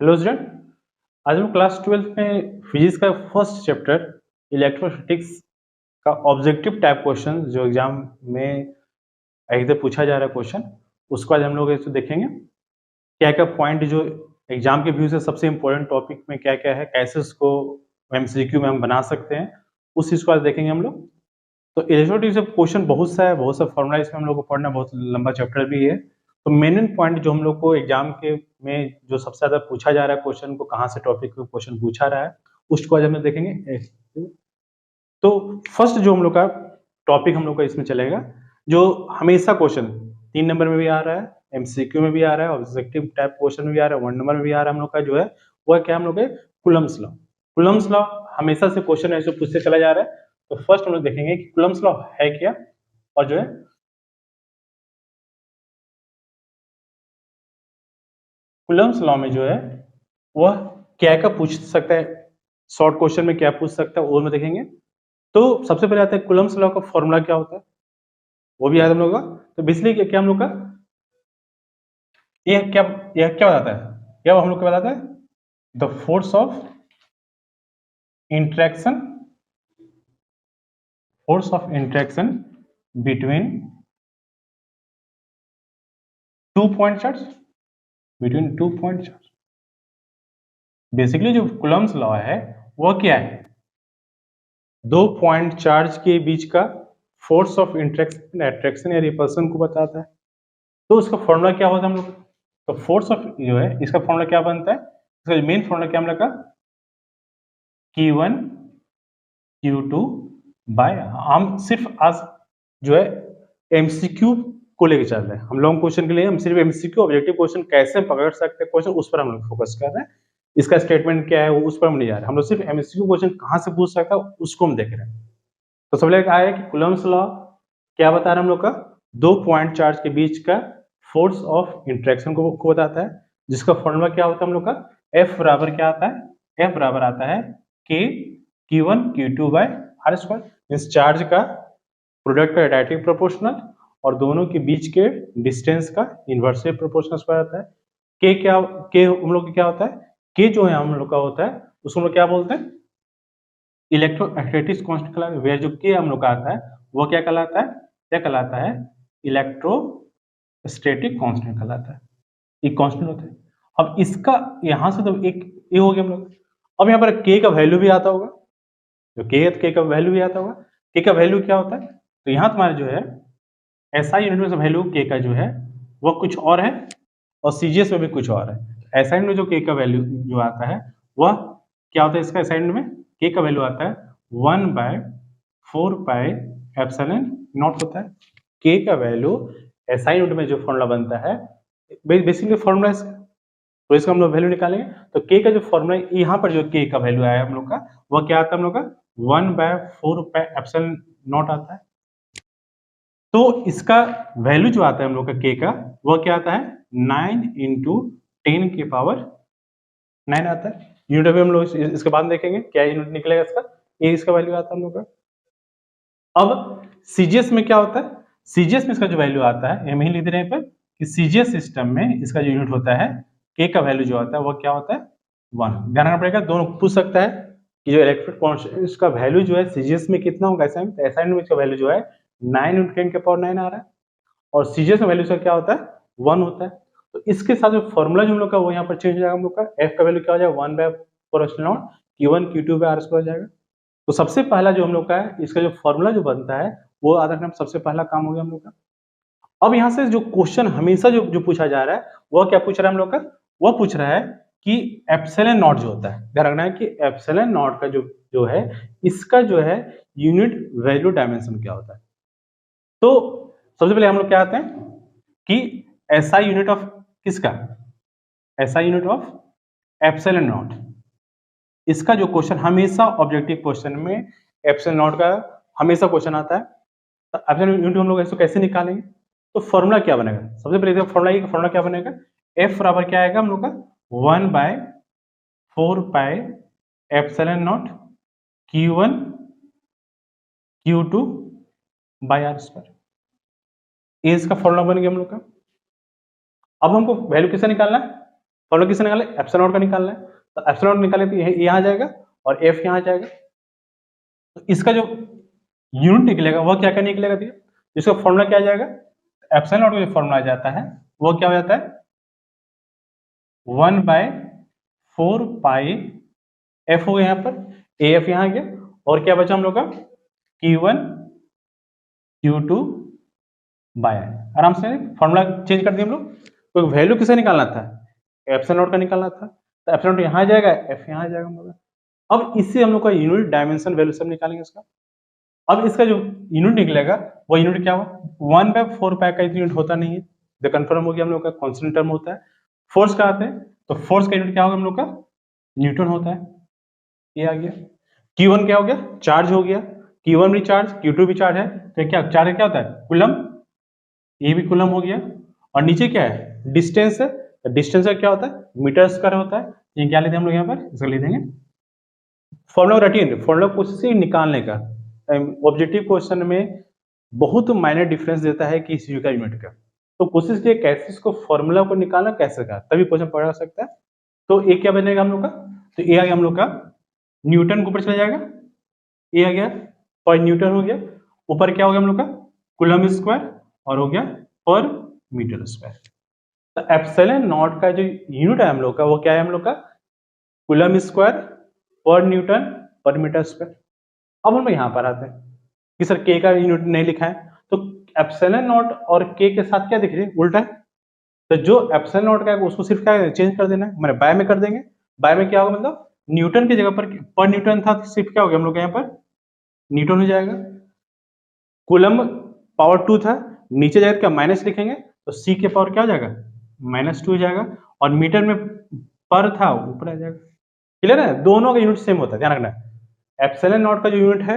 Hello student, आज हम class 12th में फिजिक्स का फर्स्ट चैप्टर इलेक्ट्रोस्टैटिक्स का ऑब्जेक्टिव टाइप क्वेश्चन जो एग्जाम में एकदम पूछा जा रहा है क्वेश्चन, उसको आज हम लोग इसको देखेंगे। क्या क्या पॉइंट जो एग्जाम के व्यू से सबसे इम्पोर्टेंट टॉपिक में क्या क्या है, कैसे उसको एमसीक्यू में हम बना सकते हैं, उस चीज़ को आज देखेंगे हम लोग। तो इलेक्ट्रोस्टैटिक्स से क्वेश्चन बहुत सा है, बहुत सा फॉर्मूला इसमें हम लोग को पढ़ना, बहुत लंबा चैप्टर भी है। तो मेन पॉइंट जो हम लोग को एग्जाम के में जो सबसे ज्यादा पूछा जा रहा है क्वेश्चन को, कहाँ से टॉपिक को क्वेश्चन पूछा रहा है, उसको आज हम लोग देखेंगे। तो फर्स्ट जो हम लोग का टॉपिक हम लोग का इसमें चलेगा, जो हमेशा क्वेश्चन 3 नंबर में भी आ रहा है, एमसीक्यू में भी आ रहा है, ऑब्जेक्टिव टाइप क्वेश्चन में भी आ रहा है, 1 नंबर में भी आ रहा है, हम लोग का जो है वह क्या हम लोग के कूलम्ब्स लॉ। कूलम्ब्स लॉ हमेशा से क्वेश्चन ऐसे पूछते चला जा रहा है। तो फर्स्ट हम लोग देखेंगे कि कूलम्ब्स लॉ है क्या, और जो है कूलम्ब्स लॉ में जो है वह क्या क्या पूछ सकता है, शॉर्ट क्वेश्चन में क्या पूछ सकता है वो में देखेंगे। तो सबसे पहले आता है कूलम्ब्स लॉ का फॉर्मूला क्या होता है, वो भी याद हम लोग का। तो बेसिकली क्या हम लोग का यह क्या बताता है, यह हम लोग क्या बताता है, the force of interaction between two point charge, basically जो कूलम्ब्स लॉ है वह क्या है, 2 पॉइंट चार्ज के बीच का फोर्स ऑफ इंट्रैक्शन, अट्रैक्शन या रिपल्सन को बताता है। तो उसका फॉर्मूला क्या होता है हम लोग, तो फोर्स ऑफ जो है इसका फॉर्मूला क्या बनता है, इसका मेन फॉर्मूला क्या हम लोग का, Q1 Q2 बाय, हम सिर्फ आज जो है एमसीक्यू को लेके चल रहे हैं, हम लोग क्वेश्चन के लिए हम सिर्फ एमसीक्यू ऑब्जेक्टिव क्वेश्चन कैसे पकड़ सकते हैं क्वेश्चन, उस पर हम लोग फोकस कर रहे हैं। इसका स्टेटमेंट क्या है वो उस पर हम नहीं जा रहे, हम लोग सिर्फ एमसीक्यू क्वेश्चन कहाँ से पूछ सकता है उसको हम देख रहे हैं। तो सबसे पहले आया कि कूलम्ब्स लॉ क्या बता रहा है हम लोग का, 2 पॉइंट चार्ज के बीच का फोर्स ऑफ इंट्रैक्शन को बताता है, जिसका फॉर्मूला क्या होता है हम लोग का, F बराबर क्या आता है, F बराबर आता है K Q1 Q2 by r square. इस चार्ज का प्रोडक्ट का डायरेक्टली प्रोपोर्शनल और दोनों के बीच के डिस्टेंस का इनवर्सली प्रोपोर्शनल स्क्वायर आता है। के हम लोग क्या होता है, के जो है हम लोग का होता है उसको हम लोग क्या बोलते हैं, इलेक्ट्रोस्टैटिक्स कांस्टेंट कहलाता है। वेयर जो के हम लोग का आता है वो क्या कहलाता है, क्या कहलाता है, इलेक्ट्रोस्टैटिक कांस्टेंट कहलाता है, एक कांस्टेंट होता है। अब इसका यहां से तो एक ये हो गया हम लोग। अब यहाँ पर के का वैल्यू भी आता होगा, जो के का वैल्यू भी आता होगा। के का वैल्यू क्या होता है, तो यहाँ तुम्हारा जो है एसआई यूनिट में वैल्यू के का जो है वो कुछ और है, और सीजीएस में भी कुछ और है। एसआई में जो के का वैल्यू जो आता है वह क्या होता है, इसका एसआई में के का वैल्यू आता है 1/4πε0 होता है। के का वैल्यू एसआई यूनिट में जो फॉर्मूला बनता है, बेसिकली फॉर्मूला इसका, तो इसका हम लोग वैल्यू निकालेंगे। तो के का जो फॉर्मूला यहाँ पर जो के का वैल्यू आया हम लोग का, वह क्या आता है हम लोग का 1/4πε0 आता है। तो इसका वैल्यू जो आता है हम लोग का के का, वह क्या आता है 9 × 10⁻9 आता है। यूनिट अभी हम लोग इसके बाद देखेंगे क्या यूनिट निकलेगा इसका, ये इसका वैल्यू आता है हम लोग का। अब सीजीएस में क्या होता है, सीजीएस में इसका जो वैल्यू आता है, हम ही लिख रहे हैं पर कि सीजीएस सिस्टम में इसका जो यूनिट होता है, के का वैल्यू जो आता है वो क्या होता है 1। ध्यान रखना पड़ेगा, दोनों पूछ सकता है कि जो इलेक्ट्रिक कांस्टेंट इसका वैल्यू जो है सीजीएस में कितना होगा, ऐसा में इसका वैल्यू जो है 9 × 10⁻9 आ रहा है, और सीजीएस में वैल्यू इसका क्या होता है 1 होता है। तो इसके साथ जो फॉर्मूला जो हम लोग का वो यहाँ पर चेंज हो जाएगा, हम लोग का एफ का वैल्यू क्या हो जाएगा 1/4πε0 Q1 Q2 बाय r² हो जाएगा। तो सबसे पहला जो हम लोग का है इसका जो फॉर्मूला जो बनता है वो आधा घंटा सबसे पहला काम हो गया हम लोग का। अब यहाँ से जो क्वेश्चन हमेशा जो पूछा जा रहा है वह क्या पूछ रहा है हम लोग का, वह पूछ रहा है कि एप्सिलॉन नॉट जो होता है, ध्यान रखना है कि एप्सिलॉन नॉट का जो है इसका जो है यूनिट वैल्यू डायमेंशन क्या होता है। तो सबसे पहले हम लोग क्या आते हैं कि एसआई यूनिट ऑफ किसका, SI unit of epsilon not. इसका जो क्वेश्चन हमेशा ऑब्जेक्टिव क्वेश्चन में एप्सिलॉन नॉट का हमेशा क्वेश्चन आता है। तो एप्सिलॉन यूनिट हम लोग इसको कैसे निकालेंगे, तो फॉर्मूला क्या बनेगा, सबसे पहले फॉर्मूला क्या बनेगा, एफ बराबर क्या आएगा हम लोग का 1/4πε0 Q1 Q2 बाय r²। ये इसका फॉर्मूला बन गया हम लोग का। अब हमको वैल्यू कैसे निकालना है, फॉर्मूला किससे निकाले, एप्सिलॉन नॉट का निकालना है, तो एप्सिलॉन नॉट निकाले तो ये यहाँ आ जाएगा और एफ यहाँ आ जाएगा। तो इसका जो यूनिट निकलेगा वह क्या क्या निकलेगा, देखिए इसका फॉर्मूला क्या आ जाएगा, एप्सिलॉन नॉट का जो फॉर्मूला आ जाता है वो क्या हो जाता है 1/4 पाई एफ हो गया यहाँ पर, ए एफ यहाँ आ गया, और क्या बचा हम लोग का Q1 Q2 बाय आई। आराम से फॉर्मूला चेंज कर दिए हम लोग। तो वैल्यू किसे निकालना था, एप्सिलॉन नॉट का निकालना था, तो एप्सिलॉन नॉट यहाँ आ जाएगा, एफ यहाँ आ जाएगा हम लोग। अब इससे हम लोग का यूनिट डायमेंशन वैल्यू सब निकालेंगे इसका। अब इसका जो यूनिट निकलेगा वो यूनिट क्या हुआ 1/4 पाई का यूनिट होता नहीं है, जो कंफर्म हो गया हम लोग का कांस्टेंट टर्म होता है। फोर्स का आते हैं तो फोर्स का यूनिट क्या होगा हम लोग का न्यूटन होता है, ये आ गया। Q1 क्या हो गया, चार्ज हो गया, Q1 भी चार्ज, Q2 भी चार्ज है, तो क्या चार्ज क्या होता है कूलम, ये भी कूलम हो गया। और नीचे क्या है डिस्टेंस है, तो डिस्टेंस का क्या होता है मीटर स्क्वायर होता है। ये क्या लेते हैं हम लोग यहाँ पर, इसको ले देंगे फॉर्मूला रटिए, फॉर्मूला कोशिश से निकालने का। ऑब्जेक्टिव क्वेश्चन में बहुत माइनर डिफरेंस देता है कि इस का यूनिट का, तो कोशिश कीजिए कैसे इसको फॉर्मूला को निकालना कैसे का, तभी क्वेश्चन पढ़ा सकता है। तो ए क्या बनेगा हम लोग का, तो ए आ गया हम लोग का न्यूटन के ऊपर चला जाएगा, ए आ गया पर न्यूटन हो गया, ऊपर क्या हो गया हम लोग का कूलम स्क्वायर और हो गया पर मीटर स्क्वायर। तो एप्सिलॉन नॉट का जो यूनिट है हम लोग का वो क्या है हम लोग का कूलम स्क्वायर पर न्यूटन पर मीटर स्क्वायर। अब हम लोग यहाँ पर आते हैं कि सर के का यूनिट नहीं लिखा है, तो एप्सिलॉन नॉट और के के साथ क्या दिख रही है उल्टा है, तो जो एप्सिलॉन नॉट का है उसको सिर्फ क्या चेंज कर देना है, मैंने बाय में कर देंगे। बाय में क्या होगा मतलब न्यूटन की जगह पर न्यूटन था, सिर्फ क्या हो गया हम लोग यहाँ पर न्यूटन हो जाएगा। कूलम पावर 2 था, नीचे जाकर क्या माइनस लिखेंगे तो सी के पावर क्या हो जाएगा -2 हो जाएगा, और मीटर में पर था ऊपर आ जाएगा। क्लियर है, दोनों का यूनिट सेम होता है, ध्यान रखना। एप्सिलॉन नॉट का जो यूनिट है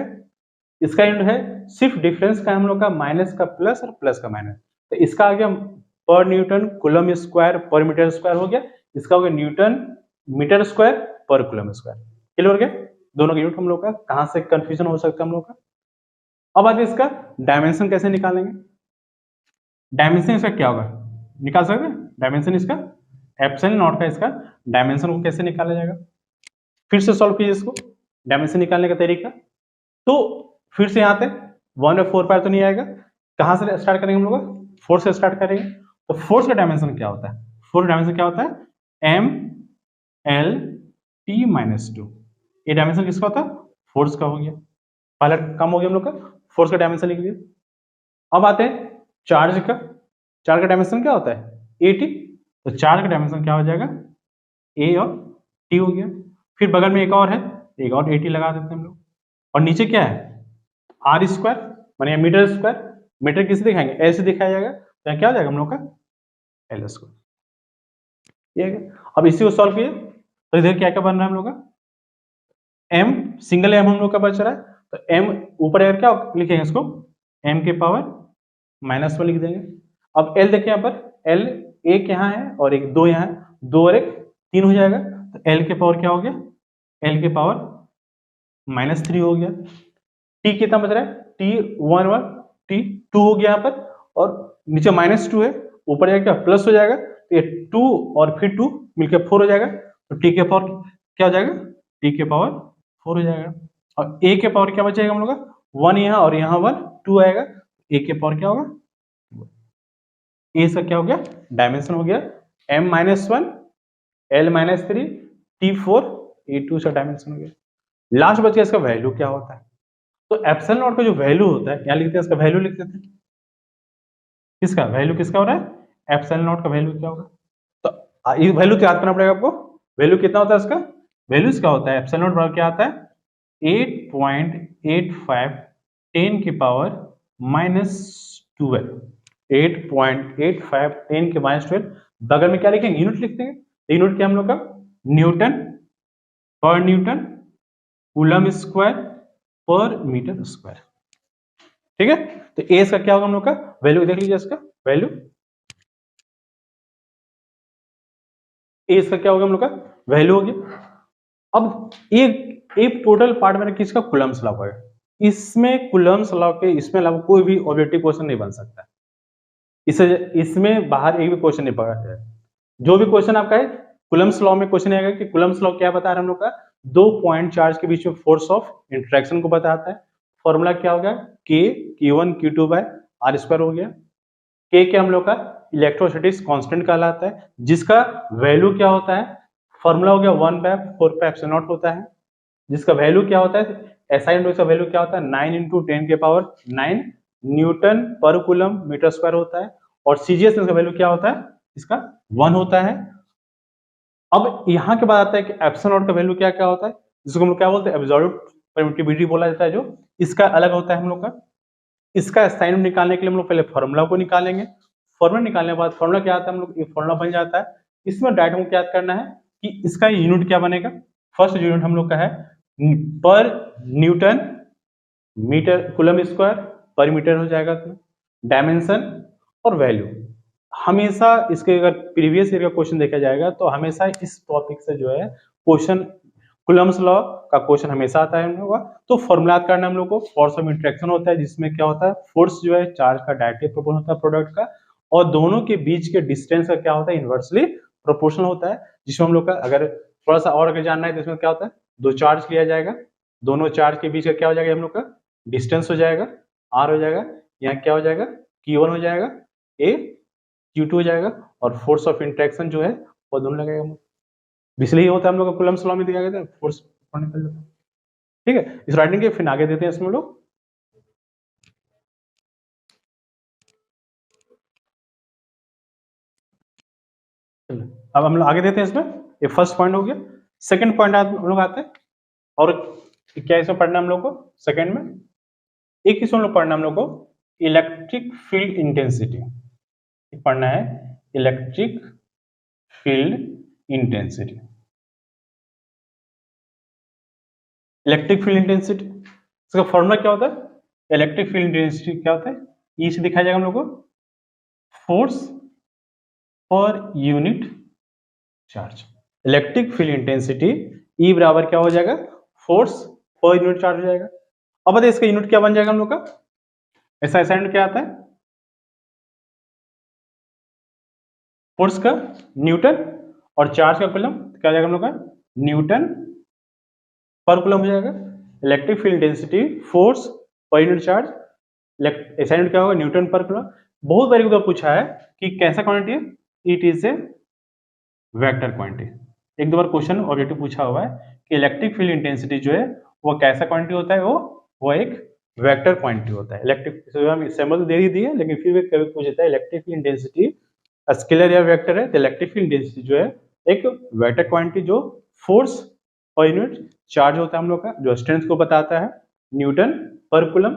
इसका यूनिट है सिर्फ डिफरेंस का हम लोग का माइनस का प्लस और प्लस का माइनस, तो इसका आ गया पर न्यूटन कूलम स्क्वायर पर मीटर स्क्वायर हो गया, इसका हो गया न्यूटन मीटर स्क्वायर पर कूलम स्क्वायर। क्लियर हो गया, दोनों का यूनिट हम लोग का, कहां से कंफ्यूजन हो सकता है हम लोग का। अब आगे इसका डायमेंशन कैसे निकालेंगे, डायमेंशन इसका क्या होगा निकाल सकते हैं डायमेंशन इसका, एप्सिलॉन नॉट का इसका डायमेंशन को कैसे निकाला जाएगा, फिर से सॉल्व कीजिए इसको डायमेंशन निकालने का तरीका। तो फिर से यहाँ पे 1/4 पाई तो नहीं आएगा, कहां से स्टार्ट करेंगे हम लोग फोर्स से स्टार्ट करेंगे। तो फोर्स का डायमेंशन क्या होता है, फोर्स डायमेंशन क्या होता है ML_T-2। ये डायमेंशन किसका होता है फोर्स का हो गया, पहले कम हो गया हम लोग का, फोर्स का डायमेंशन लिख दिया। अब आते हैं चार्ज का, चार्ज का डायमेंशन क्या होता है AT, तो चार्ज का डायमेंशन क्या हो जाएगा A और T हो गया। फिर बगल में एक और है, एक और AT लगा देते हैं हम लोग, और नीचे क्या है R स्क्वायर माने मीटर स्क्वायर, मीटर किसे दिखाएंगे L से दिखाया जाएगा, तो क्या हो जाएगा हम लोग का L स्क्वायर। अब इसी को सॉल्व किए तो इधर क्या क्या बन रहा है हम लोग का M, सिंगल M हम लोग का बच रहा है, तो M ऊपर है क्या लिखेंगे इसको M के पावर -1 लिख देंगे। अब L देखिए यहाँ पर L एक यहाँ है और एक 2 यहाँ है, 2 और 1 3 हो जाएगा, तो L के पावर क्या हो गया L के पावर -3 हो गया। T कितना बच रहा है T1 T2 हो गया यहाँ पर, और नीचे -2 है, ऊपर जाएगा क्या प्लस हो जाएगा, तो ये 2 और फिर 2 मिलकर 4 हो जाएगा, तो T के पावर क्या हो जाएगा T के पावर 4 हो जाएगा। और A के पावर क्या बचेगा हम लोग का 1 यहाँ और यहाँ 1 2 आएगा, A के पावर क्या होगा A से क्या हो गया डायमेंशन हो गया M-1 L-3 T4 A2 से डायमेंशन हो गया। लास्ट बच गया इसका वैल्यू क्या होता है, तो एप्सिलॉन नॉट का जो वैल्यू होता है यहाँ लिखते हैं, इसका वैल्यू लिख देते हैं, किसका वैल्यू किसका हो रहा है एप्सिलॉन नॉट का वैल्यू क्या होगा, तो ये वैल्यू तो याद करना पड़ेगा आपको। वैल्यू कितना होता है इसका, वैल्यू इसका होता है एप्सिलॉन नॉट क्या आता है 8.85 10 की पावर -12, 8.85 10 के -12। बगल में क्या लिखेंगे यूनिट लिखते हैं, यूनिट क्या हम लोग का न्यूटन पर न्यूटन कूलम स्क्वायर पर मीटर स्क्वायर। ठीक है, तो ए इसका क्या होगा हम लोग का वैल्यू, देख लीजिए इसका वैल्यू ए इसका क्या होगा हम लोग का वैल्यू हो गया। अब एक टोटल पार्ट में किसका कूलम्स लॉ है, इसमें कूलम्स लॉ के इसमें अलावा कोई भी ऑब्जेक्टिव क्वेश्चन नहीं बन सकता, इसमें बाहर एक भी क्वेश्चन नहीं पड़ा है। जो भी क्वेश्चन आपका है कुलम्स लॉ में क्वेश्चन आएगा कि कुलम्स लॉ क्या बता रहा है हम लोग का, 2 पॉइंट चार्ज के बीच में फोर्स ऑफ इंटरेक्शन को बताता है। फॉर्मूला क्या हो गया, के Q1 Q2 by r square हो गया। के क्या हम लोग का इलेक्ट्रोस्टैटिक्स कांस्टेंट कहलाता है, जिसका वैल्यू क्या होता है, फॉर्मूला हो गया 1/4πε0 होता है, जिसका वैल्यू क्या होता है, एसआई इंटू इसका वैल्यू क्या होता है 9 × 10⁹ न्यूटन पर कूलम मीटर स्क्वायर होता है। और सीजीएस में इसका वैल्यू क्या होता है, इसका 1 होता है। अब यहाँ के बाद आता है कि एप्सिलॉन नॉट का वैल्यू क्या क्या होता है, जिसको हम लोग क्या बोलते हैं एब्सोल्यूट परमिटिविटी बोला जाता है, जो इसका अलग होता है हम लोग का। इसका साइन निकालने के लिए हम लोग पहले फॉर्मूला को निकालेंगे। फॉर्मूला निकालने के बाद फॉर्मूला क्या आता है, हम लोग ये फॉर्मूला बन जाता है। इसमें डायरेक्ट हमको याद करना है कि इसका यूनिट क्या बनेगा। फर्स्ट यूनिट हम लोग का है पर न्यूटन मीटर कूलम स्क्वायर पर मीटर हो जाएगा। डायमेंशन और वैल्यू हमेशा इसके, अगर प्रीवियस ईयर का क्वेश्चन देखा जाएगा तो हमेशा इस टॉपिक से जो है क्वेश्चन, कुलम्स लॉ का क्वेश्चन हमेशा आता है हम लोग का। तो फॉर्मूला करना हम लोग को, फोर्स ऑफ इंटरेक्शन होता है, जिसमें क्या होता है फोर्स जो है चार्ज का डायरेक्टली प्रोपोर्शनल होता है प्रोडक्ट का, और दोनों के बीच के डिस्टेंस का क्या होता है इनवर्सली प्रोपोर्शनल होता है। जिसमें हम लोग का अगर थोड़ा सा और अगर जानना है तो इसमें क्या होता है, दो चार्ज लिया जाएगा, दोनों चार्ज के बीच का क्या हो जाएगा हम लोग का डिस्टेंस हो जाएगा, आर हो जाएगा, यहाँ क्या हो जाएगा Q1 हो जाएगा, ए Q2 हो जाएगा, और फोर्स ऑफ इंटरेक्शन जो है वो दोनों लगेगा। इसलिए होता है हम लोग का कूलम्स लॉ में दिया गया था, फोर्स निकल जाता है। ठीक है, इस राइटिंग के फिर आगे देते हैं इसमें लोग। अब हम लोग आगे देते हैं इसमें, ये फर्स्ट पॉइंट हो गया। सेकंड पॉइंट हम लोग आते हैं, और क्या इसमें पढ़ना हम लोग को सेकंड में, एक इसमें लोग पढ़ना हम लोग को इलेक्ट्रिक फील्ड इंटेंसिटी पढ़ना है, electric field intensity. Electric field intensity इसका फॉर्मूला क्या होता है, इलेक्ट्रिक फील्ड इंटेंसिटी क्या होता है, ई से दिखाया जाएगा हम लोग को, force per unit charge. Electric field intensity ई बराबर क्या हो जाएगा, फोर्स पर यूनिट चार्ज हो जाएगा। अब बताइए इसका यूनिट क्या बन जाएगा हम लोग का, ऐसा यूनिट क्या आता है, फोर्स का न्यूटन और चार्ज का कूलम क्या हो जाएगा हम लोग का न्यूटन पर कूलम हो जाएगा। Electric field intensity force per unit charge, ऐसा यूनिट क्या होगा न्यूटन पर कूलम। बहुत बार एक पूछा है कि कैसा क्वांटिटी है, it is a vector quantity. एक दो बार क्वेश्चन ऑब्जेक्टिव पूछा हुआ है कि इलेक्ट्रिक फील्ड इंटेंसिटी जो है वो कैसा क्वांटिटी होता है, वो एक वेक्टर क्वांटिटी होता है। इलेक्ट्रिक सिंबल दे ही दिए, लेकिन फिर भी कभी पूछता है इलेक्ट्रिक फील्ड इंटेंसिटी स्केलर या वेक्टर है, तो इलेक्ट्रिक फील्ड इंटेंसिटी जो है एक वेक्टर क्वांटिटी जो फोर्स पर यूनिट चार्ज होता है हम लोग का, जो स्ट्रेंथ को बताता है न्यूटन पर कूलम।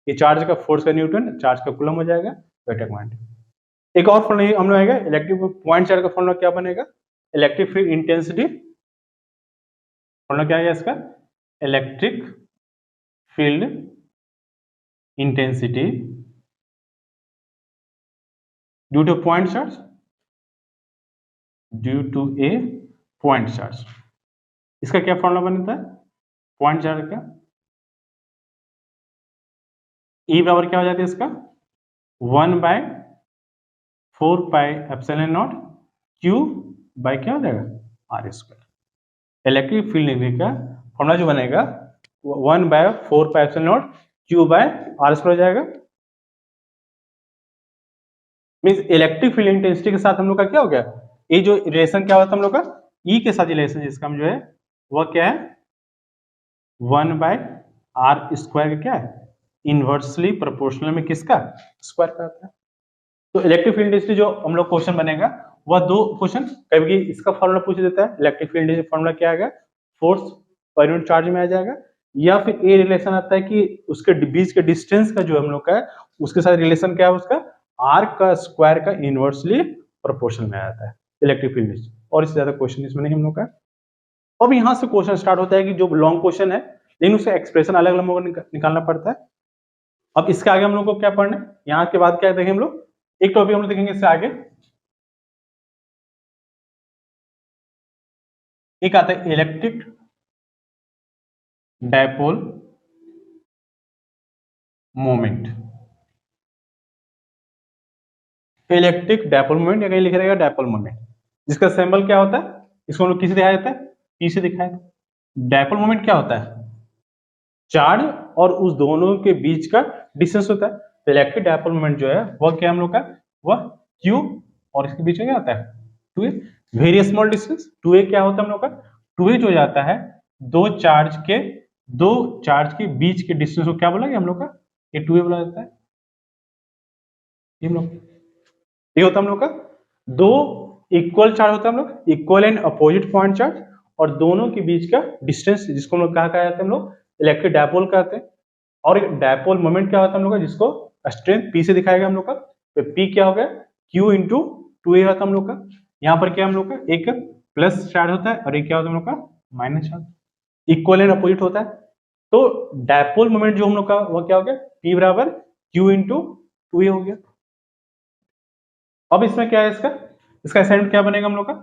ये चार्ज का फोर्स का न्यूटन, चार्ज का कूलम हो जाएगा वेक्टर क्वांटिटी। एक और फॉर्मूला हम लोग आएगा, इलेक्ट्रिक पॉइंट चार्ज का फॉर्मूला क्या बनेगा, इलेक्ट्रिक फील्ड इंटेंसिटी फॉर्मूला क्या है इसका, electric field intensity due to point charge, due to a point charge. इसका क्या फॉर्मूला बनता है पॉइंट चार्ज का, ई बराबर क्या हो जाता है इसका 1/4πε0 क्यू बाय क्या हो जाएगा r square. Electric field intensity का फॉर्मूला जो बनेगा 1/4πε0 क्यू बाय आर स्क्वायर हो जाएगा। मींस इलेक्ट्रिक फील्ड इंटेंसिटी के साथ हम लोग का क्या हो गया, ये जो रिलेशन क्या होता है हम लोग का ई के साथ रिलेशन, जिसका हम जो है वह क्या है 1/r² का क्या है इनवर्सली प्रोपोर्शनल में किसका स्क्वायर का आता है। तो इलेक्ट्रिक फील्ड इंटेंसिटी जो हम लोग क्वेश्चन बनेगा वह दो क्वेश्चन, कभी इसका फॉर्मूला पूछ देता है, इलेक्ट्रिक फील्ड इंटेंसिटी फॉर्मूला क्या आएगा फोर्स पर यूनिट चार्ज में आ जाएगा, या फिर ये रिलेशन आता है कि उसके बीच के डिस्टेंस का जो हम लोग का है उसके साथ रिलेशन क्या है उसका आर का स्क्वायर का इनवर्सली प्रोपोर्शनल में आता है इलेक्ट्रिक फील्ड इंटेंसिटी। और इससे ज्यादा क्वेश्चन इसमें नहीं हम लोग का। अब यहाँ से क्वेश्चन स्टार्ट होता है कि जो लॉन्ग क्वेश्चन है लेकिन उसका एक्सप्रेशन अलग अलग निकालना पड़ता है। अब इसके आगे हम लोग को क्या पढ़ना है, यहाँ के बाद क्या देखेंगे हम लोग, एक टॉपिक हम लोग देखेंगे इससे आगे, एक आता है electric dipole moment. Electric dipole moment या कहीं लिखा रहेगा डायपोल मोमेंट, जिसका सिंबल क्या होता है इसको हम लोग किसे दिखाया जाता है, पी से दिखाया जाता है। डायपोल मोमेंट क्या होता है, चार्ज और उस दोनों के बीच का डिस्टेंस होता है। तो इलेक्ट्रिक डायपोल मोमेंट जो है वह क्या हम लोग का, वह क्यू और इसके बीच में क्या होता है, 2a। Very small distance 2a क्या होता है हम लोग का, 2a जो जाता है दो चार्ज के बीच के डिस्टेंस को क्या बोला गया हम लोग का, ये 2a बोला जाता है। ये हम लोग, ये होता है हम लोग का दो इक्वल चार्ज होता है, हम लोग equal and opposite point charge, और दोनों के बीच का डिस्टेंस जिसको हम लोग कहा जाता है, हम लोग इलेक्ट्रिक डायपोल कहते हैं। और डायपोल मोमेंट क्या होता है हम लोग का, जिसको स्ट्रेंथ पी से दिखाया गया हम लोग का, तो पी क्या हो गया, क्यू इंटू 2a होता है हम लोग का। यहाँ पर क्या हम लोग का एक प्लस चार्ज होता है और एक क्या होता है हम लोग का minus charge, equal and opposite होता है। तो डायपोल मोमेंट जो हम लोग का वो क्या हो गया, P बराबर क्यू इंटू 2a हो गया। अब इसमें क्या है, इसका असाइनमेंट क्या बनेगा हम लोग का,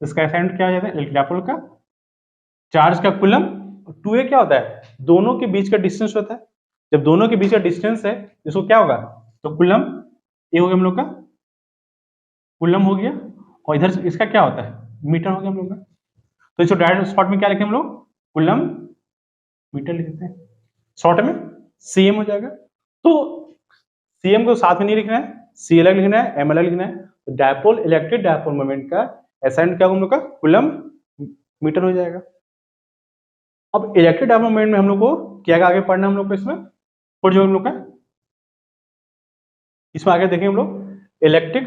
इसका असाइनमेंट क्या हो जाता है, डायपोल का चार्ज का कुलम, 2a क्या होता है, दोनों के बीच का डिस्टेंस होता है। जब दोनों के बीच का डिस्टेंस है इसको क्या होगा, तो कुलम ये हो गया हम लोग का, कुलम हो गया, और इधर से इसका क्या होता है, मीटर हो गया हम लोग का। तो इसको डायरेक्ट शॉर्ट में क्या लिखें हम लोग, कुलम मीटर लिख देते हैं, शॉर्ट में सीएम हो जाएगा। तो सीएम को साथ में नहीं लिखना है, सी अलग लिखना है, एम अलग लिखना है। तो डायपोल इलेक्ट्रिक डायपोल मोमेंट का असाइनमेंट क्या होगा हम लोग का, कुलम मीटर हो जाएगा। अब इलेक्ट्रिक डायपोल मोमेंट में हम लोग को क्या आगे पढ़ना है हम लोग को, इसमें और जो हम लोग का इसमें आगे देखेंगे हम लोग इलेक्ट्रिक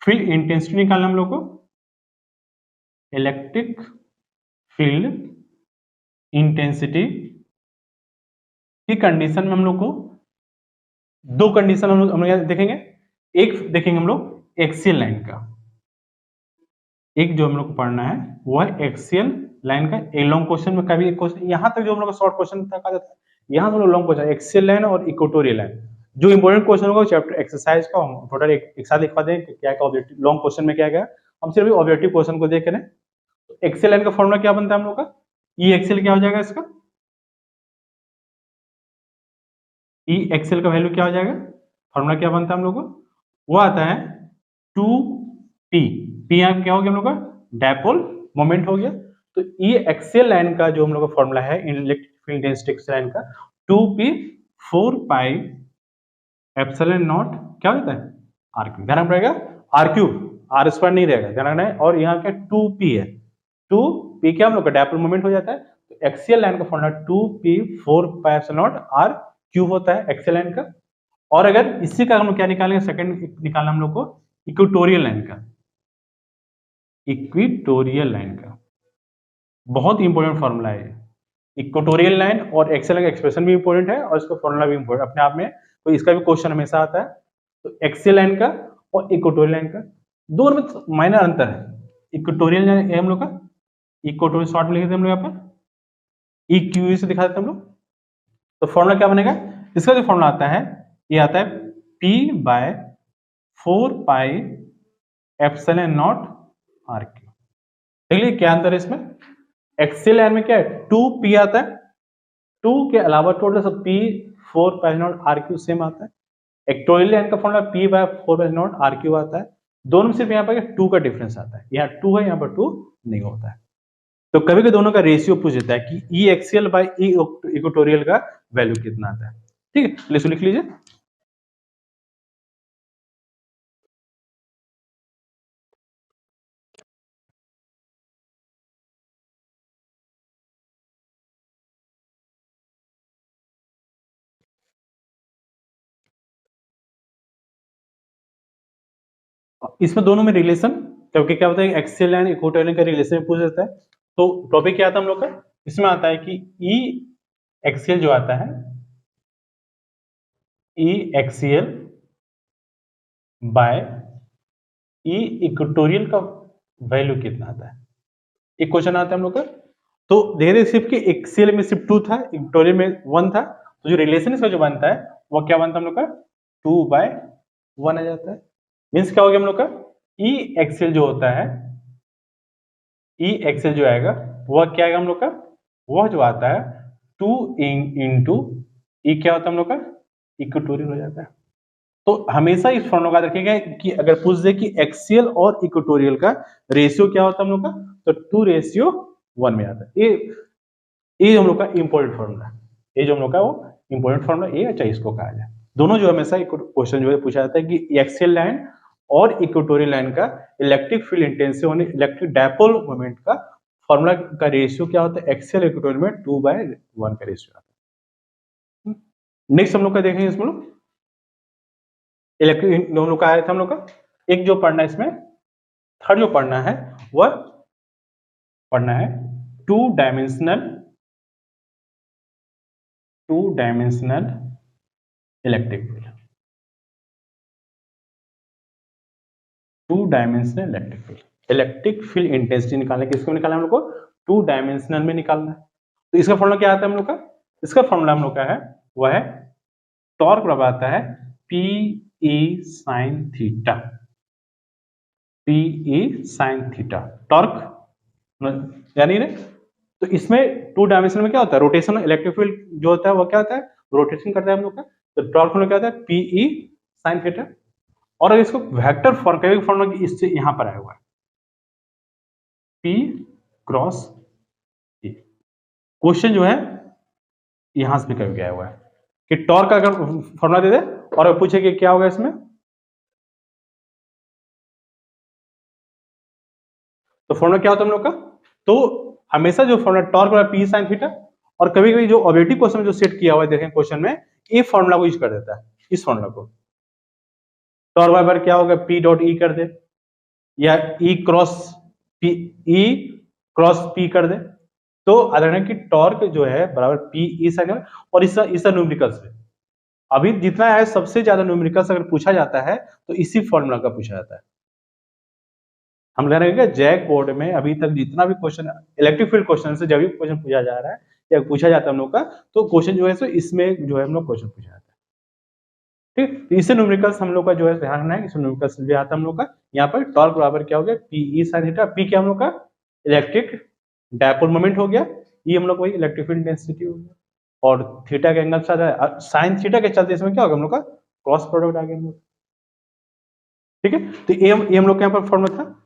फील्ड इंटेंसिटी निकालना हम लोग को। इलेक्ट्रिक फील्ड इंटेंसिटी की कंडीशन में हम लोग को दो कंडीशन हम लोग देखेंगे। एक देखेंगे हम लोग एक्सियल लाइन का, एक जो हम लोग को पढ़ना है वो है एक्सियल लाइन का। एक लॉन्ग क्वेश्चन में कभी एक क्वेश्चन यहाँ तक जो हम लोग का शॉर्ट क्वेश्चन तक आ जाता है, यहाँ से लॉन्ग क्वेश्चन एक्सियल लाइन और इक्वेटोरियल लाइन, जो इंपॉर्टेंट क्वेश्चन होगा चैप्टर एक्सरसाइज का हम टोटल एक साथ लिखवा दें क्या क्या ऑब्जेक्टिव लॉन्ग क्वेश्चन में क्या गया। हम सिर्फ ऑब्जेक्टिव क्वेश्चन को देख रहे हैं। तो एक्सियल लाइन का फॉर्मूला क्या बनता है हम लोग का, ई एक्सियल क्या हो जाएगा इसका, ई एक्सियल का वैल्यू क्या हो जाएगा, फॉर्मूला क्या बनता है हम लोग को, वो आता है 2p। p यहाँ क्या हो गया हम लोग का, डायपोल मोमेंट हो गया। तो ई एक्सियल लाइन का जो हम लोग का फॉर्मूला है इलेक्ट्रिक फील्ड इंटेंसिटी लाइन का 2p 4 पाई एप्सिलॉन नॉट क्या होता है आर क्यूब, ध्यान पड़ेगा आर क्यूब, आर स्क्वायर नहीं रहेगा, ध्यान रखना है। और यहाँ क्या 2p है, 2p क्या हम लोग का डायपोल मोमेंट हो जाता है। तो एक्सियल लाइन का formula 2p 4 pi epsilon naught r cube होता है एक्सियल लाइन का। और अगर इसी का हम लोग क्या निकालेंगे, सेकंड निकालना हम लोग को इक्वेटोरियल लाइन का, इक्वेटोरियल लाइन का बहुत इंपॉर्टेंट फॉर्मूला है। इक्वेटोरियल लाइन और एक्सियल लाइन का एक्सप्रेशन भी इंपॉर्टेंट है और इसका फॉर्मूला भी इंपॉर्टेंट अपने आप में, तो इसका भी क्वेश्चन हमेशा आता है। तो एक्सियल लाइन का और इक्वेटोरियल लाइन का दोनों में माइनर अंतर है। इक्वेटोरियल लाइन हम लोग का इक्वेटोरियल शॉर्ट में लिख देते हम लोग यहाँ पर, ई क्यू से दिखा देते हम लोग। तो फॉर्मूला क्या बनेगा, इसका जो फॉर्मूला आता है ये आता है P by 4 pi epsilon naught r cube. देख लीजिए क्या अंतर है इसमें, एक्सियल लाइन में क्या है 2p आता है, 2 के अलावा टोटल सब p 4 pi naught r cube same आता है। इक्वेटोरियल लाइन का formula p by 4 pi naught r cube आता है। दोनों में सिर्फ यहाँ पर 2 का डिफरेंस आता है, यहाँ 2 है यहाँ पर 2 नहीं होता है। तो कभी कभी दोनों का रेशियो पूछ देता है कि ई एक्सियल बाय ई इक्वेटोरियल का वैल्यू कितना आता है। ठीक है, लिख लीजिए। इसमें दोनों में रिलेशन, क्योंकि क्या होता है एक्सियल लाइन इक्वेटोरियल का रिलेशन पूछ देता है। तो टॉपिक क्या आता है हम लोग का, इसमें आता है कि ई एक्सियल जो आता है, ई एक्सियल बाय ई इक्वेटोरियल का वैल्यू कितना आता है, एक क्वेश्चन आता है हम लोग का। तो धीरे सिर्फ कि एक्सियल में सिर्फ 2 था, इक्वेटोरियल में 1 था, तो जो रिलेशन इसका जो बनता है वो क्या बनता है हम लोग का 2/1 आ जाता है। मीन्स क्या हो गया हम लोग का, ई एक्सियल जो होता है, ई एक्सियल जो आएगा वह क्या आएगा हम लोग का, वह जो आता है 2 इंटू ई क्या होता है हम लोग का इक्वेटोरियल हो जाता है। तो हमेशा इस फॉर्मूला का रखिएगा कि अगर पूछ दे कि एक्सियल और इक्वेटोरियल का रेशियो क्या होता है हम लोग का, तो 2:1 में आता है। ये हम लोग का इंपॉर्टेंट फॉर्मूला है, ये जो हम लोग का वो इंपॉर्टेंट फॉर्मूला ये अच्छा इसको कहा जाए। दोनों जो हमेशा क्वेश्चन जो है पूछा जाता है कि एक्सियल लाइन और इक्वेटोरियल लाइन का इलेक्ट्रिक फील्ड इंटेंसिटी और इलेक्ट्रिक डायपोल मोमेंट का फॉर्मूला का रेशियो क्या होता है, एक्सियल इक्वेटोरियल में 2/1 का रेशियो आता है। नेक्स्ट हम लोग का देखेंगे इसमें लोग इलेक्ट्रिक हम लोग का आया था हम लोग का एक जो पढ़ना है इसमें थर्ड जो पढ़ना है वह पढ़ना है two dimensional electric field. Two dimensional electric field intensity निकालने के, इसको निकालना हम लोग को 2 डायमेंशनल में निकालना है। तो इसका फॉर्मूला क्या आता है हम लोग का, इसका फॉर्मूला हम लोग का है वह है टॉर्क बराबर आता है PE sin theta, PE sin theta torque यानी ने। तो इसमें 2 डायमेंशन में क्या होता है, रोटेशन इलेक्ट्रिक फील्ड जो होता है वो क्या होता है, रोटेशन करता है हम लोग का। तो टॉर्क में क्या होता है PE sin थीटा। और अगर इसको वेक्टर फॉर्मूला इससे यहां पर आया हुआ है P क्रॉस E। क्वेश्चन जो है यहां से भी गया हुआ है कि टॉर्क का अगर फॉर्मूला दे दे और अगर पूछे कि क्या होगा इसमें, तो फॉर्मूला क्या होता है हम लोग का, तो हमेशा जो फॉर्मूला टॉर्क वाला P sin थीटा, और कभी कभी जो ऑब्जेक्टिव क्वेश्चन में जो सेट किया हुआ है देखें क्वेश्चन में ये फॉर्मूला को यूज कर देता है, इस फॉर्मूला को टॉर्क बराबर क्या होगा P डॉट E कर दे या E क्रॉस P कर दे। तो अगर कि टॉर्क जो है बराबर PE sin, और इसका न्यूमेरिकल्स है अभी जितना है सबसे ज्यादा न्यूमेरिकल्स अगर पूछा जाता है तो इसी फॉर्मूला का पूछा जाता है। हम कह रहे हैं कि जैक बोर्ड में अभी तक जितना भी क्वेश्चन इलेक्ट्रिक फील्ड क्वेश्चन से जब भी क्वेश्चन पूछा जा रहा है या पूछा जाता है हम लोग का, तो क्वेश्चन जो है सो इसमें जो है हम लोग क्वेश्चन पूछा जाता है। ठीक, तो इससे न्यूमेरिकल्स हम लोग का जो है ध्यान रखना है, इससे न्यूमेरिकल्स भी आता है हम लोग का। यहाँ पर टॉर्क बराबर क्या हो गया PE sin थीटा, P क्या हम लोग का इलेक्ट्रिक डायपोल मोमेंट हो गया, ये हम लोग वही इलेक्ट्रिक फील्ड इंटेंसिटी हो गया, और थीटा के एंगल साथ साइन थीटा के चलते इसमें क्या होगा हम लोग का क्रॉस प्रोडक्ट आ गया हम लोग। ठीक है, तो ये हम लोग का यहाँ पर फॉर्मूला था।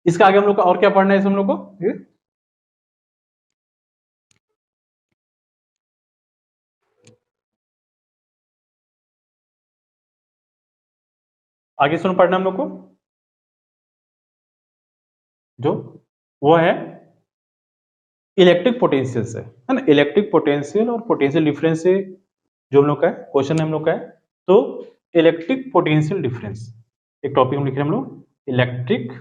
इसका आगे हम लोग का और क्या पढ़ना है इस हम लोग को, ठीक है आगे सुन पढ़ना हम लोग को जो वो है इलेक्ट्रिक पोटेंशियल से, है ना। इलेक्ट्रिक पोटेंशियल और पोटेंशियल डिफरेंस से जो हम लोग का है क्वेश्चन हम लोग का है, तो इलेक्ट्रिक पोटेंशियल डिफरेंस एक टॉपिक हम लिख रहे हैं हम लोग, इलेक्ट्रिक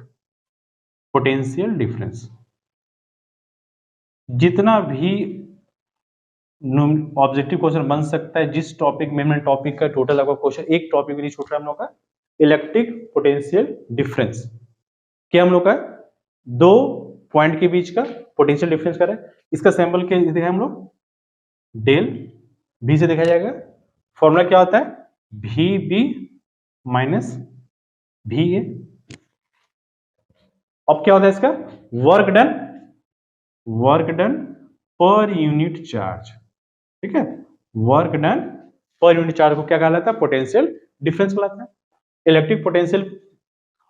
पोटेंशियल डिफरेंस। जितना भी ऑब्जेक्टिव क्वेश्चन बन सकता है जिस टॉपिक में, टॉपिक का टोटल आपका क्वेश्चन एक टॉपिक भी नहीं छूट रहा हम लोग का, इलेक्ट्रिक पोटेंशियल डिफरेंस क्या हम लोग का दो पॉइंट के बीच का पोटेंशियल डिफरेंस कर रहे हैं। इसका सैंपल क्या दिखा हम लोग डेल बी से देखा जाएगा। फॉर्मूला क्या होता है VB माइनस VA। अब क्या होता है इसका work done per unit charge. ठीक है, work done per unit charge को क्या कहलाता है पोटेंशियल डिफरेंस कहलाता है। इलेक्ट्रिक पोटेंशियल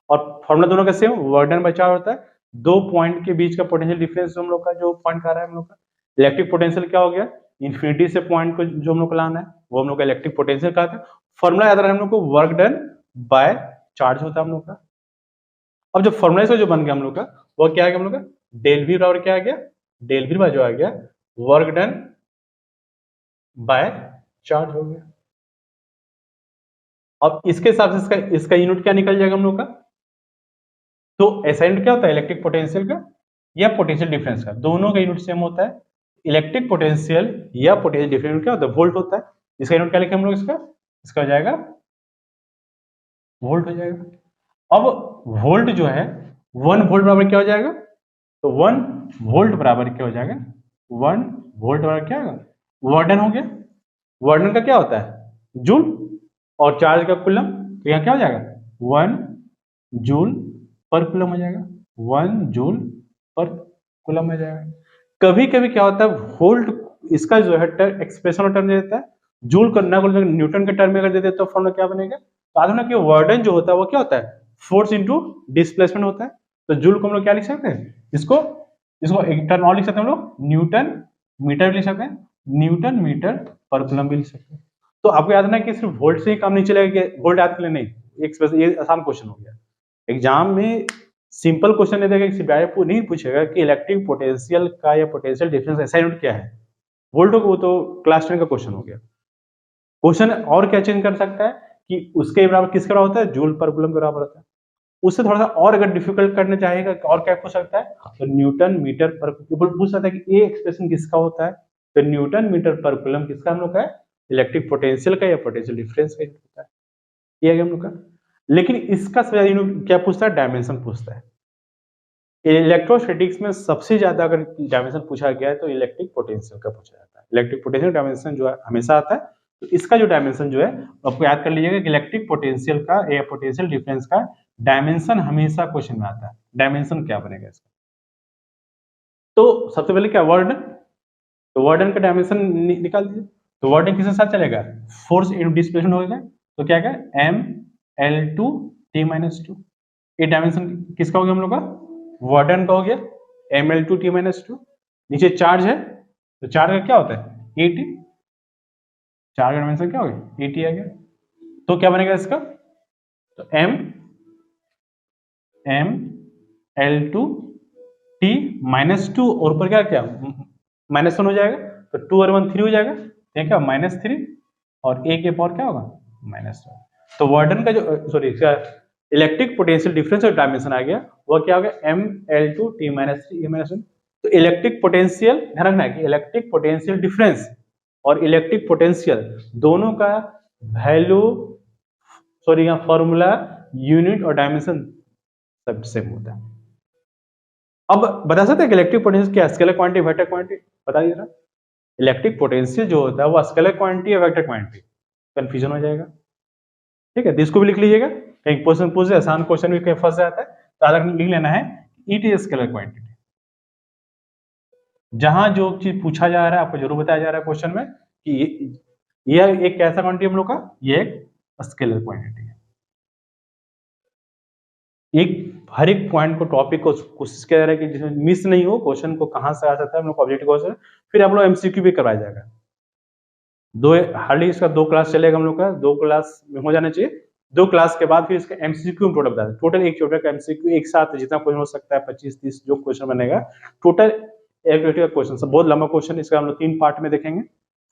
और फॉर्मूला दोनों का same, work done by charge होता है, दो पॉइंट के बीच का पोटेंशियल डिफरेंस हम लोग का जो पॉइंट का रहा है हम लोग का इलेक्ट्रिक पोटेंशियल क्या हो गया, इंफिनिटी से पॉइंट को जो हम लोग को लाना है वो हम लोग का इलेक्ट्रिक पोटेंशियल कहते हैं। फॉर्मूला याद रहा हम लोग को वर्क डन बाय चार्ज होता है हम लोग का। अब जो फॉर्मूला से जो बन गया हम लोग का वो क्या आ गया हम लोग का डेल वी बराबर क्या आ गया, डेल वी जो आ गया वर्क डन बाय चार्ज हो गया। अब इसके हिसाब से इसका यूनिट क्या निकल जाएगा हम लोग का, तो ऐसा यूनिट क्या होता है इलेक्ट्रिक पोटेंशियल का या पोटेंशियल डिफरेंस का, दोनों का यूनिट सेम होता है। इलेक्ट्रिक पोटेंशियल या पोटेंशियल डिफरेंस क्या होता है वोल्ट होता है। इसका यूनिट क्या लिखे हम लोग, इसका हो जाएगा वोल्ट हो जाएगा। अब वोल्ट जो है 1 वोल्ट बराबर क्या हो जाएगा, तो 1 वोल्ट बराबर क्या हो जाएगा 1 वोल्ट बराबर क्या होगा वर्डन हो गया। वर्डन का क्या होता है जूल और चार्ज का कूलम, तो यहाँ क्या हो जाएगा 1 जूल पर कूलम हो जाएगा, 1 जूल पर कूलम हो जाएगा। कभी कभी क्या होता है वोल्ट इसका जो है एक्सप्रेशन टर्म दे देता है, जूल करना न्यूटन के टर्म में अगर दे दे तो फॉर्मूला क्या बनेगा? तो याद ना कि वर्डन जो होता है वो क्या होता है? फोर्स इनटू डिस्प्लेसमेंट होता है। तो जूल को हम लोग क्या लिख सकते हैं? इसको एक टर्म और लिख सकते हैं हम लोग, न्यूटन मीटर लिख सकते हैं, न्यूटन मीटर पर कूलम भी लिख सकते हैं। तो आपको याद रखना कि सिर्फ वोल्ट से ही काम नहीं चलेगा कि वोल्ट याद कर लें, नहीं। ये आसान क्वेश्चन हो गया। एग्जाम में सिंपल क्वेश्चन नहीं देगा, नहीं पूछेगा कि इलेक्ट्रिक पोटेंशियल का या पोटेंशियल डिफरेंस ऐसा यूनिट क्या है। वोल्ट वो तो क्लास 10 का क्वेश्चन हो गया। क्वेश्चन और क्या चेंज कर सकता है कि उसके बराबर किसका होता है? जूल पर कूलम के बराबर होता है। उससे थोड़ा सा और अगर डिफिकल्ट करना चाहेगा और क्या पूछ सकता है? तो न्यूटन मीटर पर पूछ सकता है कि ये एक्सप्रेशन किसका होता है? तो न्यूटन मीटर पर कूलम किसका हम लोग का है? इलेक्ट्रिक पोटेंशियल का या पोटेंशियल डिफरेंस का होता है। ये हम लोग का। लेकिन इसका सबसे ज्यादा क्या पूछता है? डायमेंशन पूछता है। इलेक्ट्रोस्टैटिक्स में सबसे ज्यादा अगर डायमेंशन पूछा गया है तो इलेक्ट्रिक पोटेंशियल का पूछा जाता है। इलेक्ट्रिक पोटेंशियल डायमेंशन जो है हमेशा आता है। तो इसका जो डायमेंशन जो है आपको याद कर लीजिएगा कि इलेक्ट्रिक पोटेंशियल का या पोटेंशियल डिफरेंस का डायमेंशन हमेशा क्वेश्चन में आता है। डायमेंशन क्या बनेगा इसका? तो सबसे पहले क्या? वर्डन। तो वर्डन का डायमेंशन निकाल दीजिए। तो वर्डन किसके साथ चलेगा? फोर्स इनटू डिस्प्लेसमेंट होगा। तो क्या है? mL2T-2। ये डायमेंशन किसका हो गया हम लोग का? वर्डन का हो गया mL2T-2। नीचे चार्ज है तो चार्ज का क्या होता है? AT। चार्ज का डायमेंशन क्या हो गया? AT आ गया। तो क्या बनेगा इसका? तो mL2T-2 और ऊपर क्या -1 हो जाएगा। तो 2 और 1 3 हो जाएगा। तो क्या? -3 और a के पावर क्या होगा? -1। तो वर्डन का जो सॉरी इलेक्ट्रिक पोटेंशियल डिफरेंस और डायमेंशन आ गया, वो क्या हो गया? mL2T-3 तो इलेक्ट्रिक पोटेंशियल, ध्यान रखना है कि इलेक्ट्रिक पोटेंशियल डिफरेंस और इलेक्ट्रिक पोटेंशियल दोनों का वैल्यू या फॉर्मूला, यूनिट और डायमेंशन सब सेम होता है। अब बता सकते हैं कि इलेक्ट्रिक पोटेंशियल क्या? Scalar quantity, vector quantity? बता दीजिए। इलेक्ट्रिक पोटेंशियल जो होता है वो स्केलर क्वांटिटी या वेक्टर क्वांटिटी? कंफ्यूजन हो जाएगा। ठीक है, तो इसको भी लिख लीजिएगा, कहीं क्वेश्चन पूछे, आसान क्वेश्चन भी कहीं फंस जाता है तो आधा लिख लेना है इट इज स्केलर क्वांटिटी। जहां जो चीज पूछा जा रहा है आपको जरूर बताया जा रहा है क्वेश्चन में कि ये एक कैसा क्वांटिटी हम लोग का? ये एक स्केलर क्वांटिटी है। एक हर एक पॉइंट को, टॉपिक को कोशिश किया जा रहा है कि जिसमें मिस नहीं हो, क्वेश्चन को कहां से आ सकता है हम लोग को ऑब्जेक्टिव क्वेश्चन, फिर आप लोग एमसीक्यू भी करवाया जाएगा। हार्डली इसका 2 क्लास चलेगा हम लोग का, 2 क्लास में हो जाना चाहिए। 2 क्लास के बाद फिर इसका एमसीक्यू हम टोटल बता दें। टोटल एक चैप्टर का एमसीक्यू एक साथ जितना क्वेश्चन हो सकता है 25-30 जो क्वेश्चन बनेगा टोटल एक का क्वेश्चन, सब बहुत लंबा क्वेश्चन। इसका हम लोग 3 पार्ट में देखेंगे।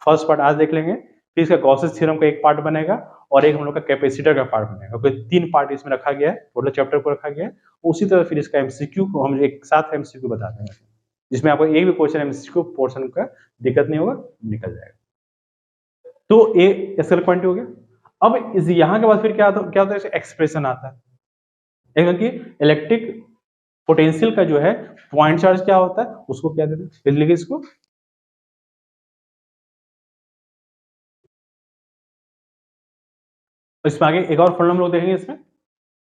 फर्स्ट पार्ट आज देख लेंगे, फिर इसका गॉसेस थ्योरम का एक पार्ट बनेगा और एक हम लोग का कैपेसिटर का पार्ट बनेगा। कोई 3 पार्ट इसमें रखा गया है, टोटल चैप्टर को रखा गया है। उसी तरह फिर इसका एमसीक्यू को हम एक साथ एमसीक्यू बता देंगे, जिसमें आपको एक भी क्वेश्चन एमसीक्यू पोर्शन का दिक्कत नहीं होगा, निकल जाएगा। तो ए स्केलर क्वांटिटी हो गया। अब इस यहाँ के बाद फिर क्या होता है? एक्सप्रेशन आता है। एक कि इलेक्ट्रिक पोटेंशियल का जो है पॉइंट चार्ज क्या होता है उसको क्या देते हैं, फिर लिखिए इसको। इसमें आगे एक और फॉर्मूला हम लोग देखेंगे इसमें,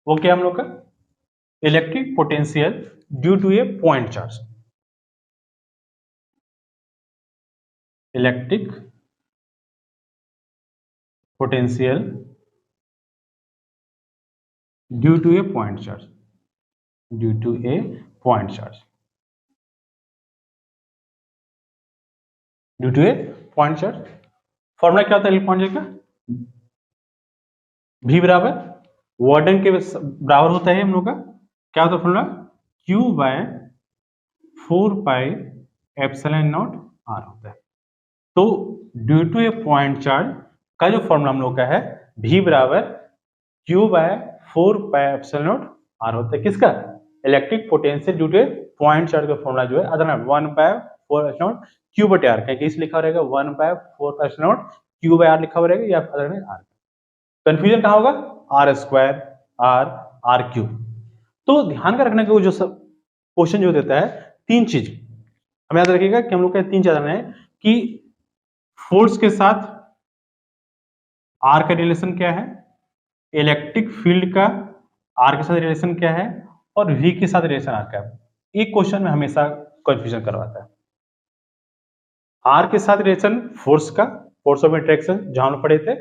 वो क्या हम लोग का? Electric potential due to a point charge. Electric potential due to a point charge, due to a point charge, due to a point charge. Formula क्या होता है पॉइंट चार्ज का? V बराबर वार्डन के बराबर होता है हम लोग का। क्या होता है formula? Q by 4 pi epsilon naught R होता है। तो due to a point charge का जो फॉर्मूला हम लोग का है V बराबर Q by 4 pi epsilon naught R होता है। किसका? Electric potential due to a point charge का फॉर्मूला जो है other 1 by 4 epsilon naught Q बटे R, क्या इस लिखा रहेगा 1 by 4 epsilon naught Q by R लिखा हुआ रहेगा या अदर में R। कंफ्यूजन कहां होगा? R square r cube. तो ध्यान का रखना कि वो जो सब क्वेश्चन जो देता है 3 चीज हमें याद रखिएगा कि हम लोग का 3 चीज है कि फोर्स के साथ आर का रिलेशन क्या है, इलेक्ट्रिक फील्ड का आर के साथ रिलेशन क्या है और वी के साथ रिलेशन आर का है। एक क्वेश्चन में हमेशा कंफ्यूजन करवाता है। आर के साथ रिलेशन फोर्स का फोर्स ऑफ इंटरेक्शन जहां हम पढ़े थे,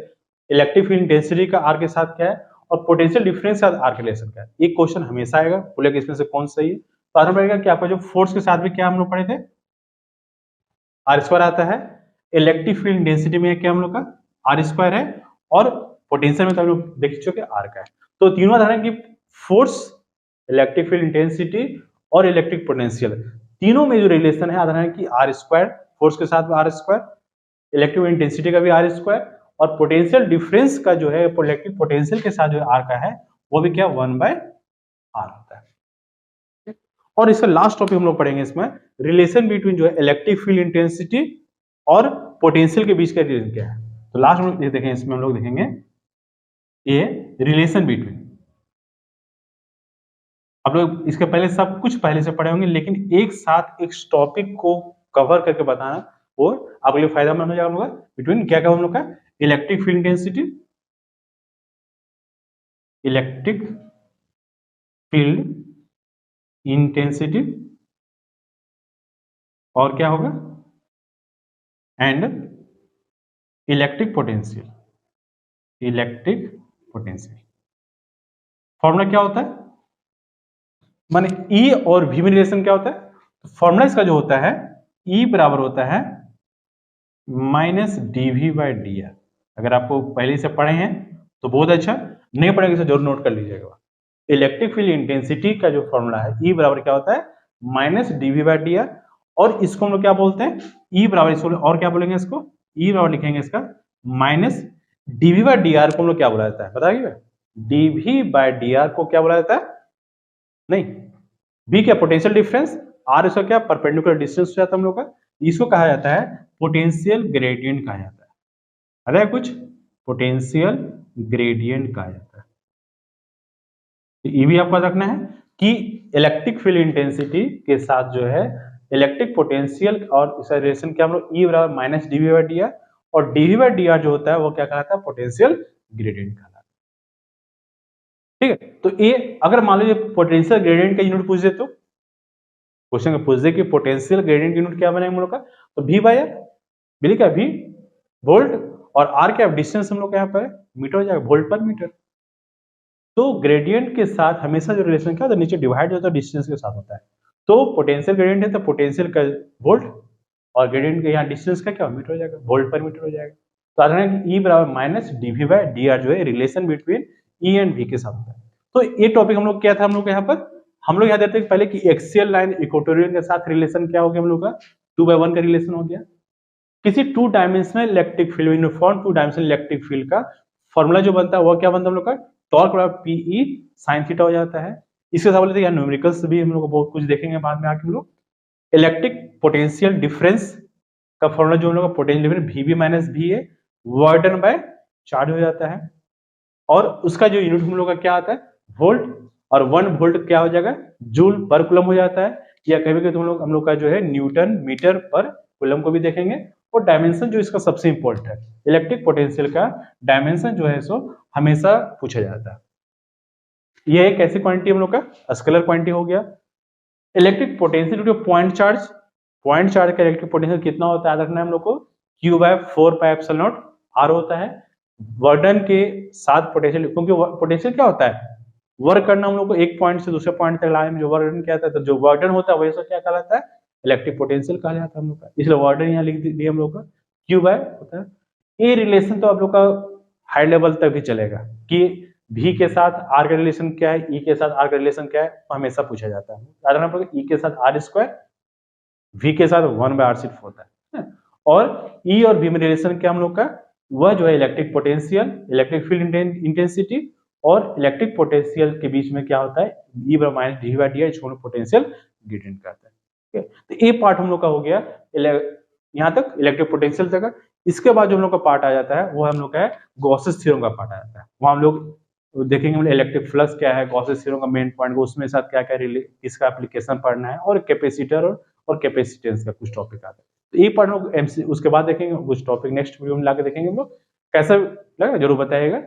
इलेक्ट्रिक फील्ड इंटेंसिटी का आर के साथ क्या है, और पोटेंशियल डिफरेंस का आर के रिलेशन क्या है। एक क्वेश्चन हमेशा आएगा, बोलेगा इसमें से कौन सही है। तो आर पड़ेगा कि आपका जो फोर्स के साथ भी क्या हम लोग पढ़े थे, आर स्क्वायर आता है। इलेक्ट्रिक फील्ड इंटेंसिटी में क्या हम लोग का आर स्क्वायर है, और पोटेंशियल में तो हम लोग देख चुके आर का है। तो तीनों आधार की फोर्स, इलेक्ट्रिक फील्ड इंटेंसिटी और इलेक्ट्रिक पोटेंशियल, तीनों में जो रिलेशन है आधार है कि आर स्क्वायर, फोर्स के साथ आर स्क्वायर, इलेक्ट्रिक इंटेंसिटी का भी आर स्क्वायर, और पोटेंशियल डिफरेंस का जो है इलेक्ट्रिक पोटेंशियल के साथ जो आर का है वो भी क्या 1/r होता है। और इसका लास्ट टॉपिक हम लोग पढ़ेंगे इसमें, रिलेशन बिटवीन जो है इलेक्ट्रिक फील्ड इंटेंसिटी और पोटेंशियल के बीच का रिलेशन क्या है। तो लास्ट में देखेंगे, इसमें हम लोग देखेंगे ये रिलेशन बिटवीन, आप लोग इसके पहले सब कुछ पहले से पढ़े होंगे, लेकिन एक साथ एक टॉपिक को कवर करके बताना वो आपके लिए फायदेमंद हो जाएगा। हम लोग बिटवीन क्या क्या हम लोग का electric field intensity, electric field intensity, और क्या होगा and electric potential, electric potential. Formula क्या होता है, माने E और V में रिलेशन क्या होता है, तो फॉर्मूला इसका जो होता है E बराबर होता है -dV/dr। अगर आपको पहले से पढ़े हैं तो बहुत अच्छा, नहीं पढ़ेंगे तो जरूर नोट कर लीजिएगा। इलेक्ट्रिक फील्ड इंटेंसिटी का जो फॉर्मूला है E बराबर क्या होता है -dV/dr, और इसको हम लोग क्या बोलते हैं E बराबर, इसको और क्या बोलेंगे, इसको E बराबर लिखेंगे इसका -dV/dr को हम लोग क्या बोला जाता है बताइए, dV/dr को क्या बोला जाता है, नहीं V क्या पोटेंशियल डिफरेंस, R इसका क्या परपेंडिकुलर डिस्टेंस हो जाता है हम लोग का, इसको कहा जाता है पोटेंशियल ग्रेडियंट कहा जाता है। अरे कुछ पोटेंशियल ग्रेडियंट कहा जाता है। तो ये भी आपको रखना है कि इलेक्ट्रिक फील्ड इंटेंसिटी के साथ जो है इलेक्ट्रिक पोटेंशियल और इसका रिलेशन क्या हम लोग E बराबर -dV/dr, और dV/dr जो होता है वो क्या कहलाता है पोटेंशियल ग्रेडियंट कहलाता है। ठीक है, तो ये अगर मान लीजिए पोटेंशियल ग्रेडियंट का यूनिट पूछ दे, तो क्वेश्चन में पूछ दे कि पोटेंशियल ग्रेडियंट यूनिट क्या बनेगा हम लोग का, तो V/r बिल्ली का V वोल्ट, और R क्या डिस्टेंस हम लोग का यहाँ पर मीटर हो जाएगा, वोल्ट पर मीटर। तो ग्रेडियंट के साथ हमेशा जो रिलेशन क्या होता है, नीचे डिवाइड होता है डिस्टेंस के साथ होता है। तो पोटेंशियल ग्रेडियंट है तो पोटेंशियल का वोल्ट, और ग्रेडियंट के यहाँ डिस्टेंस का क्या मीटर हो जाएगा, वोल्ट पर मीटर हो जाएगा। तो आधार E बराबर -dV/dr जो है relation between E and V के साथ होता है। तो ये टॉपिक हम लोग क्या था, हम लोग यहाँ पर हम लोग याद देते हैं पहले कि एक्सियल लाइन इक्वेटोरियल के साथ रिलेशन क्या हो गया हम लोग का 2/1 का रिलेशन हो गया। किसी 2 dimensional electric field, uniform 2 dimensional electric field का फॉर्मूला जो बनता है वो क्या बनता है हम लोग का, टॉर्क बराबर PE sin थीटा हो जाता है। इसके साथ बोलते हैं न्यूमेरिकल्स भी हम लोग को बहुत कुछ देखेंगे बाद में आके हम लोग। इलेक्ट्रिक पोटेंशियल डिफरेंस का फॉर्मूला जो हम लोग का potential difference VB - VA वॉल्टन by charge हो जाता है, और उसका जो यूनिट हम लोग का क्या आता है वोल्ट, और 1 वोल्ट क्या हो जाएगा जूल पर कूलम हो जाता है, या कभी कभी हम लोग का जो है न्यूटन मीटर पर कूलम को भी देखेंगे। और डायमेंशन जो इसका सबसे इंपॉर्टेंट है, इलेक्ट्रिक पोटेंशियल का डायमेंशन जो है सो हमेशा पूछा जाता है। यह एक ऐसी क्वांटिटी हम लोग का स्केलर क्वांटिटी हो गया। Electric potential point charge, point charge का इलेक्ट्रिक पोटेंशियल कितना होता है रखना है हम लोग को, Q/4πε0r होता है। वर्डन के साथ पोटेंशियल, क्योंकि पोटेंशियल क्या होता है वर्क करना हम लोग को एक पॉइंट से दूसरे पॉइंट तक लाने में जो वर्डन क्या आता है, तो जो वर्डन होता है वही सब क्या कहलाता है इलेक्ट्रिक पोटेंशियल कहा जाता है हम लोग का। इसलिए वर्डन यहाँ लिख दिया हम लोग का Q/, होता है। ये रिलेशन तो आप लोग का हाई लेवल तक भी चलेगा कि V के साथ R का रिलेशन क्या है, E के साथ R का रिलेशन क्या है, हमेशा पूछा जाता है। याद रखना पड़ेगा E के साथ R², V के साथ 1/r सिर्फ होता है, और E और V में रिलेशन क्या हम लोग का, वह जो है electric potential, electric field intensity और इलेक्ट्रिक पोटेंशियल के बीच में क्या होता है E बराबर -dV/dr, इसको पोटेंशियल ग्रेडियंट कहते हैं। ठीक है, तो ये पार्ट हम लोग का हो गया यहाँ तक इलेक्ट्रिक पोटेंशियल तक। इसके बाद जो हम लोग का पार्ट आ जाता है वो हम लोग का है गॉसेस थ्योरम का पार्ट आ जाता है। वहां हम लोग देखेंगे इलेक्ट्रिक फ्लक्स क्या है, गॉसेस थ्योरम का मेन पॉइंट, उसमें साथ क्या क्या इसका एप्लीकेशन पढ़ना है, और कैपेसिटर और कैपेसिटेंस का कुछ टॉपिक आता है। तो ये पार्ट हम लोग उसके बाद देखेंगे, कुछ टॉपिक नेक्स्ट वीडियो में लाके देखेंगे हम लोग। कैसा लगा जरूर बताइएगा।